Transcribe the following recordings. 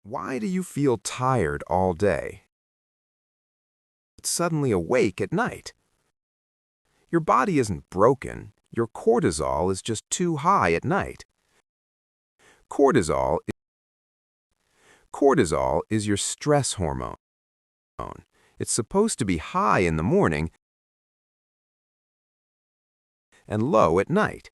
Why do you feel tired all day, but suddenly awake at night? Your body isn't broken. Your cortisol is just too high at night. Cortisol, cortisol is your stress hormone. It's supposed to be high in the morning and low at night.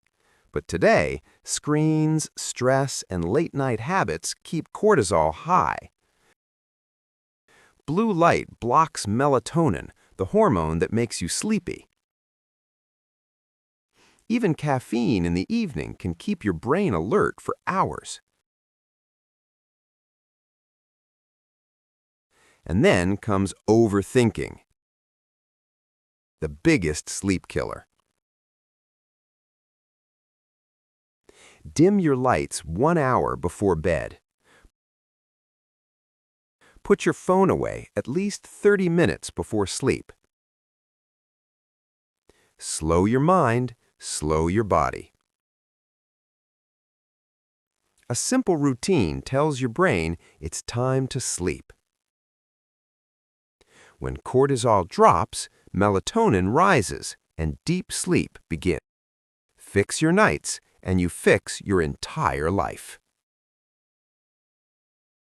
But today, screens, stress, and late-night habits keep cortisol high. Blue light blocks melatonin, the hormone that makes you sleepy. Even caffeine in the evening can keep your brain alert for hours. And then comes overthinking, the biggest sleep killer. Dim your lights 1 hour before bed. Put your phone away at least 30 minutes before sleep. Slow your mind, slow your body. A simple routine tells your brain it's time to sleep. When cortisol drops, melatonin rises and deep sleep begins. Fix your nights and you fix your entire life.